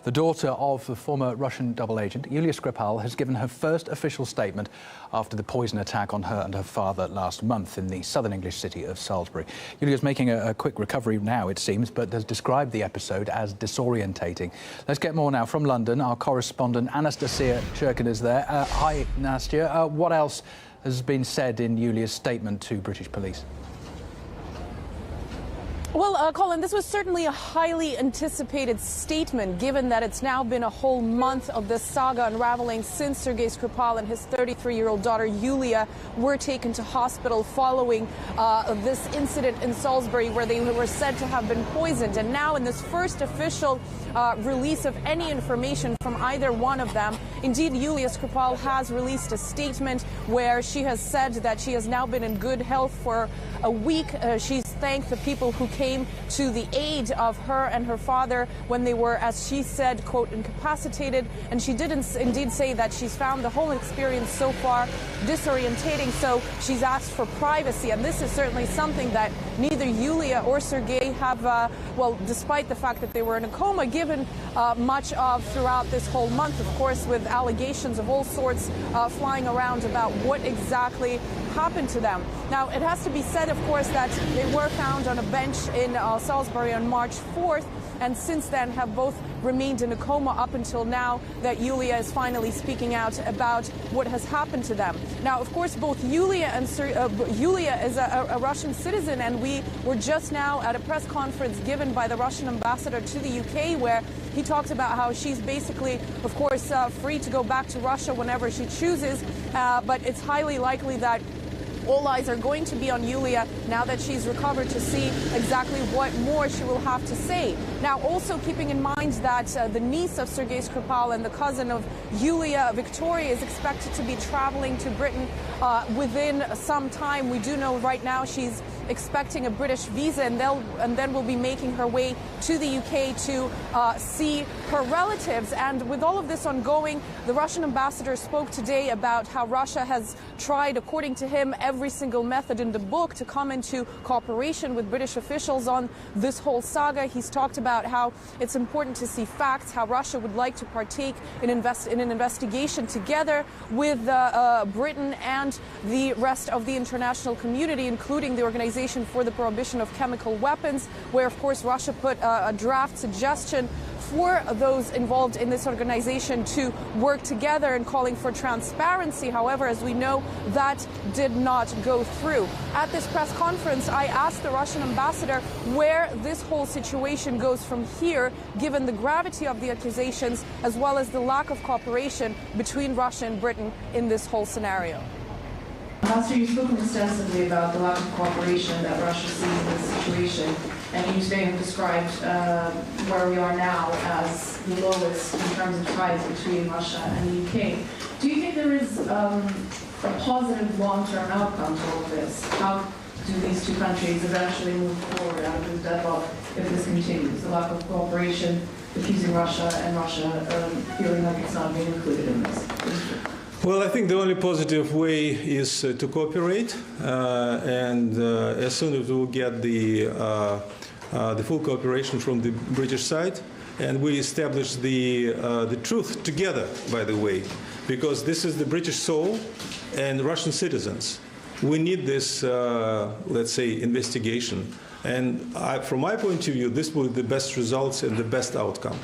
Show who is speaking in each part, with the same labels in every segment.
Speaker 1: The daughter of the former Russian double agent, Yulia Skripal, has given her first official statement after the poison attack on her and her father last month in the southern English city of Salisbury. Yulia's making a quick recovery now, it seems, but has described the episode as disorientating. Let's get more now from London. Our correspondent Anastasia Churkin is there. Hi, Nastia. What else has been said in Yulia's statement to British police?
Speaker 2: Well, Colin, this was certainly a highly anticipated statement, given that it's now been a whole month of this saga unraveling since Sergei Skripal and his 33-year-old daughter Yulia were taken to hospital following this incident in Salisbury where they were said to have been poisoned. And now in this first official release of any information from either one of them, indeed, Yulia Skripal has released a statement where she has said that she has now been in good health for a week. She's thanked the people who came to the aid of her and her father when they were, as she said, quote, incapacitated. And she did indeed say that she's found the whole experience so far disorientating, so she's asked for privacy. And this is certainly something that neither Yulia or Sergei have, well, despite the fact that they were in a coma, given much of throughout this whole month, of course, with allegations of all sorts flying around about what exactly happened to them. Now, it has to be said, of course, that they were found on a bench in Salisbury on March 4th, and since then have both remained in a coma up until now that Yulia is finally speaking out about what has happened to them. Now, of course, both Yulia and Yulia is a Russian citizen, and we were just now at a press conference given by the Russian ambassador to the UK where he talked about how she's basically, of course, free to go back to Russia whenever she chooses, but it's highly likely that all eyes are going to be on Yulia now that she's recovered to see exactly what more she will have to say. Now, also keeping in mind that the niece of Sergei Skripal and the cousin of Yulia, Victoria, is expected to be traveling to Britain within some time. We do know right now she's expecting a British visa, and then will be making her way to the UK to see her relatives. And with all of this ongoing, the Russian ambassador spoke today about how Russia has tried, according to him, every single method in the book to come into cooperation with British officials on this whole saga. He's talked about how it's important to see facts, how Russia would like to partake in an investigation together with Britain and the rest of the international community, including the Organization for the Prohibition of Chemical Weapons, where, of course, Russia put a draft suggestion for those involved in this organization to work together and calling for transparency. However, as we know, that did not go through. At this press conference, I asked the Russian ambassador where this whole situation goes from here, given the gravity of the accusations, as well as the lack of cooperation between Russia and Britain in this whole scenario.
Speaker 3: Ambassador, you've spoken extensively about the lack of cooperation that Russia sees in this situation, and you today have described where we are now as the lowest in terms of ties between Russia and the UK. Do you think there is a positive long-term outcome to all of this? How do these two countries eventually move forward out of this deadlock if this continues? The lack of cooperation, accusing Russia, and Russia feeling like it's not being included in this.
Speaker 4: Well, I think the only positive way is to cooperate, and as soon as we will get the full cooperation from the British side, and we establish the truth together, by the way, because this is the British soul and Russian citizens. We need this, let's say, investigation, and from my point of view, this will be the best results and the best outcome.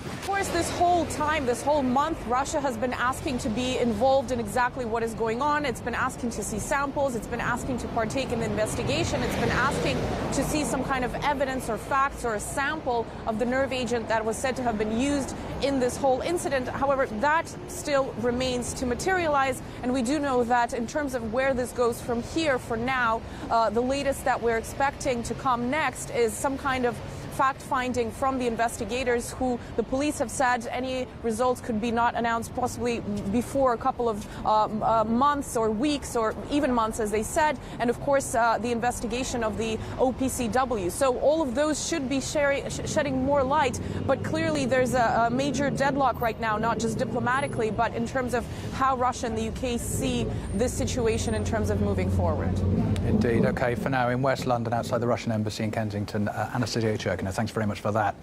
Speaker 2: Of course, this whole time, this whole month, Russia has been asking to be involved in exactly what is going on. It's been asking to see samples. It's been asking to partake in the investigation. It's been asking to see some kind of evidence or facts or a sample of the nerve agent that was said to have been used in this whole incident. However, that still remains to materialize. And we do know that in terms of where this goes from here, for now, the latest that we're expecting to come next is some kind of fact-finding from the investigators, who the police have said any results could be not announced possibly before a couple of months or weeks or even months, as they said, and of course the investigation of the OPCW. So all of those should be shedding more light, but clearly there's a major deadlock right now, not just diplomatically, but in terms of how Russia and the UK see this situation in terms of moving forward.
Speaker 1: Indeed. OK, for now, in West London, outside the Russian embassy in Kensington, Anastasia Churkin, thanks very much for that.